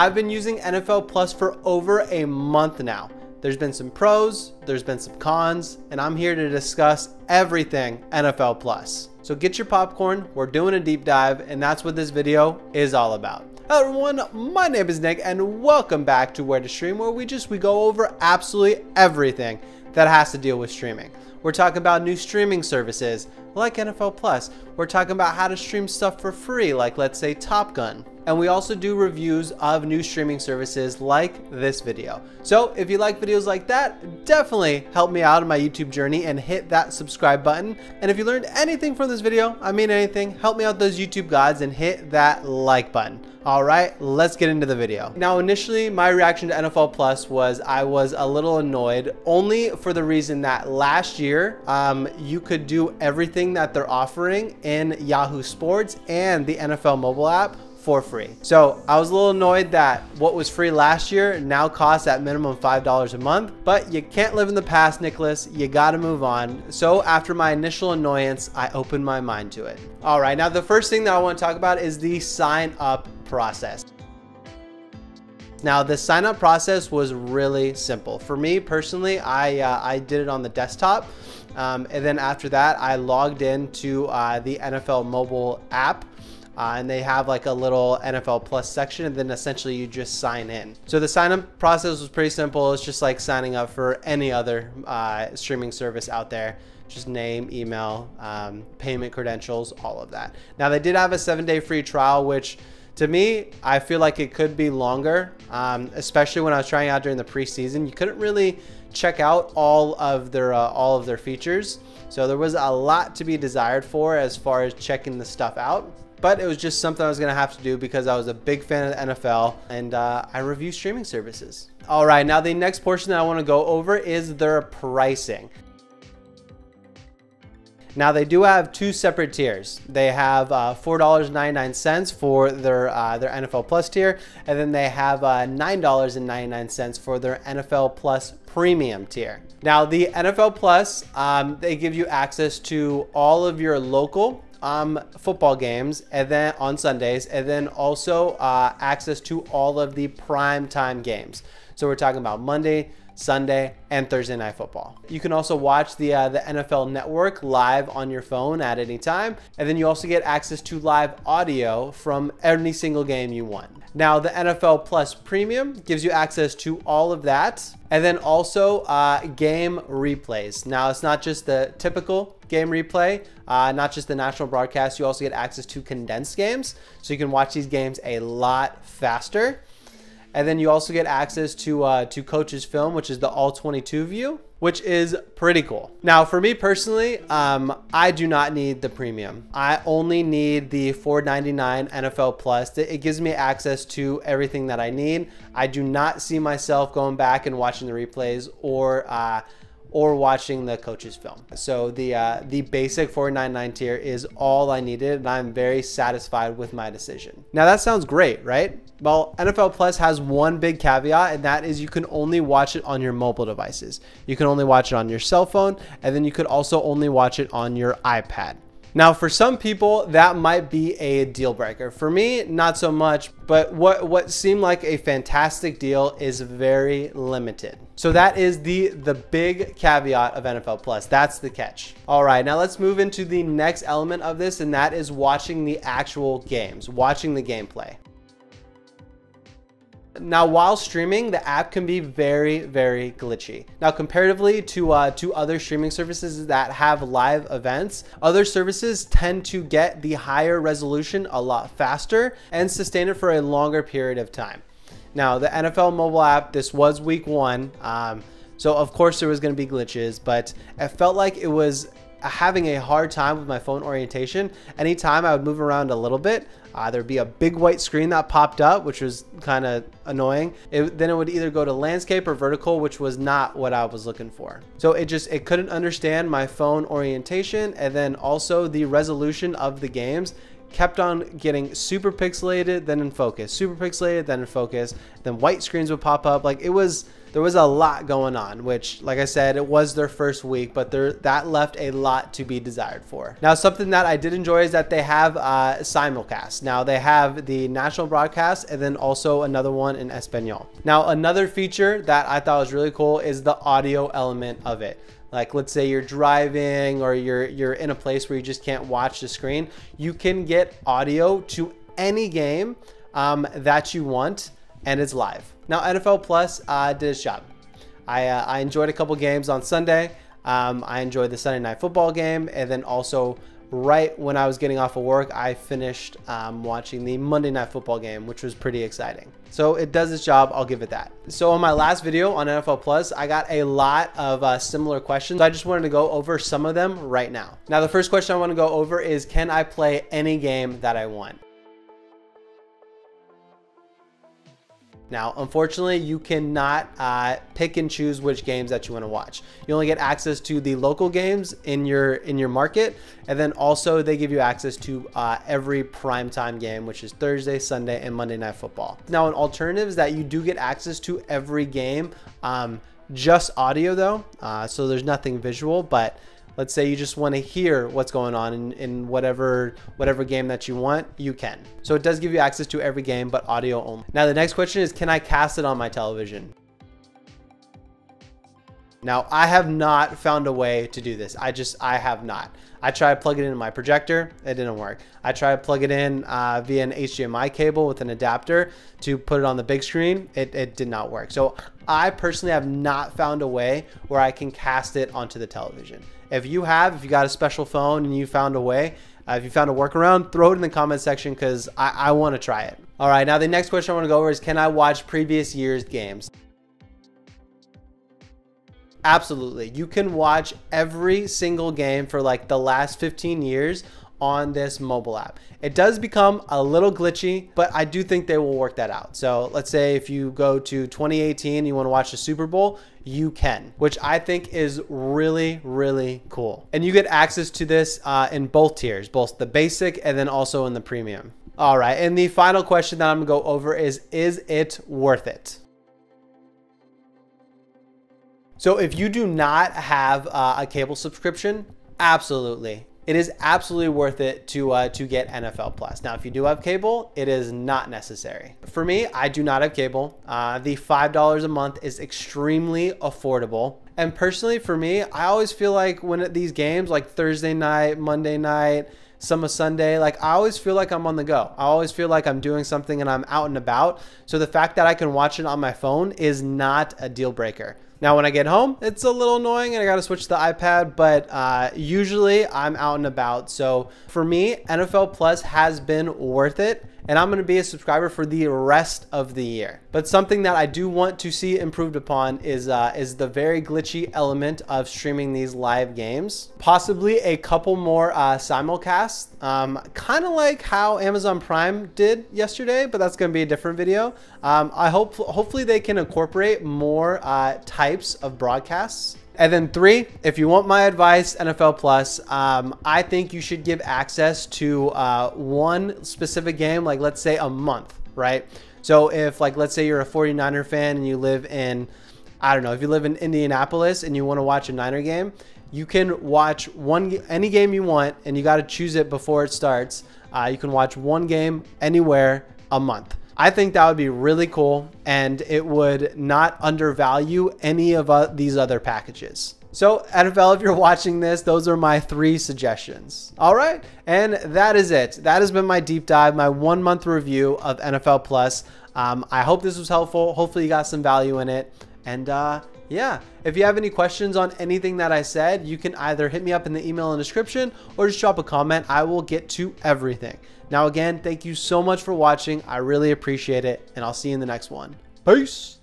I've been using NFL Plus for over a month now. There's been some pros, there's been some cons, and I'm here to discuss everything NFL Plus. So get your popcorn, we're doing a deep dive, and that's what this video is all about. Hello everyone, my name is Nick, and welcome back to Where to Stream, where we go over absolutely everything that has to deal with streaming. We're talking about new streaming services like NFL Plus. We're talking about how to stream stuff for free, like let's say Top Gun. And we also do reviews of new streaming services like this video. So if you like videos like that, definitely help me out on my YouTube journey and hit that subscribe button. And if you learned anything from this video, I mean anything, help me out those YouTube gods and hit that like button. All right, let's get into the video. Now, initially, my reaction to NFL Plus was I was a little annoyed, only for the reason that last year, you could do everything that they're offering in Yahoo Sports and the NFL mobile app for free. So I was a little annoyed that what was free last year now costs at minimum $5 a month, but you can't live in the past, Nicholas. You got to move on. So after my initial annoyance, I opened my mind to it. All right, now the first thing that I want to talk about is the sign up process. Now the sign up process was really simple. For me personally, I did it on the desktop. And then after that, I logged into the NFL mobile app. And they have like a little NFL Plus section, and then essentially you just sign in. So the sign up process was pretty simple. It's just like signing up for any other streaming service out there. Just name, email, payment credentials, all of that. Now they did have a 7-day free trial, which to me, I feel like it could be longer, especially when I was trying out during the preseason. You couldn't really check out all of their features. So there was a lot to be desired for as far as checking the stuff out. But it was just something I was going to have to do because I was a big fan of the NFL and I review streaming services. All right, now the next portion that I want to go over is their pricing. Now they do have two separate tiers. They have $4.99 for their NFL Plus tier, and then they have $9.99 for their NFL Plus Premium tier. Now the NFL Plus, they give you access to all of your local football games, and then on Sundays, and then also access to all of the prime time games. So we're talking about Monday, Sunday, and Thursday Night Football. You can also watch the NFL Network live on your phone at any time, and then you also get access to live audio from any single game you want. Now the NFL Plus Premium gives you access to all of that, and then also game replays. Now it's not just the typical game replay, not just the national broadcast. You also get access to condensed games, so you can watch these games a lot faster. And then you also get access to Coach's Film, which is the all 22 view, which is pretty cool. Now, for me personally, I do not need the premium. I only need the $4.99 NFL Plus. It gives me access to everything that I need. I do not see myself going back and watching the replays or watching the Coach's Film. So the basic $4.99 tier is all I needed, and I'm very satisfied with my decision. Now that sounds great, right? Well, NFL Plus has one big caveat, and that is you can only watch it on your mobile devices. You can only watch it on your cell phone, and then you could also only watch it on your iPad. Now, for some people, that might be a deal breaker. For me, not so much, but what seemed like a fantastic deal is very limited. So that is the big caveat of NFL Plus. That's the catch. All right, now let's move into the next element of this, and that is watching the actual games, watching the gameplay. Now, while streaming, the app can be very, very glitchy. Now, comparatively to other streaming services that have live events, other services tend to get the higher resolution a lot faster and sustain it for a longer period of time. Now, the NFL mobile app, this was week 1. So of course there was going to be glitches, but it felt like it was having a hard time with my phone orientation. Anytime I would move around a little bit, there'd be a big white screen that popped up, which was kind of annoying. Then it would either go to landscape or vertical, which was not what I was looking for. So it couldn't understand my phone orientation, and then also the resolution of the games kept on getting super pixelated, then in focus, super pixelated, then in focus, then white screens would pop up. Like, there was a lot going on, which, like I said, it was their first week, but that left a lot to be desired for. Now, something that I did enjoy is that they have simulcast. Now, they have the national broadcast and then also another one in Espanol. Now, another feature that I thought was really cool is the audio element of it. Like, let's say you're driving or you're in a place where you just can't watch the screen. You can get audio to any game that you want, and it's live. Now, NFL Plus did its job. I enjoyed a couple games on Sunday. I enjoyed the Sunday Night Football game, and then also right when I was getting off of work, I finished watching the Monday Night Football game, which was pretty exciting. So it does its job, I'll give it that. So on my last video on NFL Plus, I got a lot of similar questions. I just wanted to go over some of them right now. Now, the first question I want to go over is, can I play any game that I want? Now, unfortunately, you cannot pick and choose which games that you want to watch. You only get access to the local games in your market, and then also they give you access to every primetime game, which is Thursday, Sunday, and Monday Night Football. Now, an alternative is that you do get access to every game, just audio though, so there's nothing visual, but let's say you just want to hear what's going on in whatever game that you want, you can. So it does give you access to every game, but audio only. Now, the next question is, can I cast it on my television? Now, I have not found a way to do this. I have not. I tried to plug it into my projector. It didn't work. I tried to plug it in via an HDMI cable with an adapter to put it on the big screen. It did not work. So I personally have not found a way where I can cast it onto the television. If you got a special phone and you found a way, if you found a workaround, throw it in the comment section because I want to try it. All right, now the next question I want to go over is, can I watch previous year's games? Absolutely. You can watch every single game for like the last 15 years on this mobile app. It does become a little glitchy, but I do think they will work that out. So let's say if you go to 2018 and you want to watch the Super Bowl, you can, which I think is really, really cool. And you get access to this in both tiers, both the basic and then also in the premium. All right, and the final question that I'm gonna go over is it worth it? So if you do not have a cable subscription, absolutely. It is absolutely worth it to get NFL Plus. Now, if you do have cable, it is not necessary. For me, I do not have cable. The $5 a month is extremely affordable. And personally, for me, I always feel like when at these games, like Thursday night, Monday night, some of Sunday, like I always feel like I'm on the go. I always feel like I'm doing something and I'm out and about. So the fact that I can watch it on my phone is not a deal breaker. Now, when I get home, it's a little annoying and I got to switch to the iPad, but usually I'm out and about. So for me, NFL Plus has been worth it, and I'm going to be a subscriber for the rest of the year. But something that I do want to see improved upon is the very glitchy element of streaming these live games. Possibly a couple more simulcasts, kind of like how Amazon Prime did yesterday, but that's going to be a different video. Hopefully they can incorporate more types of broadcasts. And then 3, if you want my advice, NFL Plus, I think you should give access to one specific game, like let's say a month, right? So if like, let's say you're a 49er fan and you live in, I don't know, if you live in Indianapolis and you want to watch a Niner game, you can watch any game you want, and you got to choose it before it starts. You can watch one game anywhere a month. I think that would be really cool, and it would not undervalue any of these other packages. So NFL, if you're watching this, those are my 3 suggestions. All right, and that is it. That has been my deep dive, my 1-month review of NFL Plus. I hope this was helpful. Hopefully you got some value in it. And yeah, if you have any questions on anything that I said, you can either hit me up in the email in the description or just drop a comment. I will get to everything. Now, again, thank you so much for watching. I really appreciate it, and I'll see you in the next one. Peace.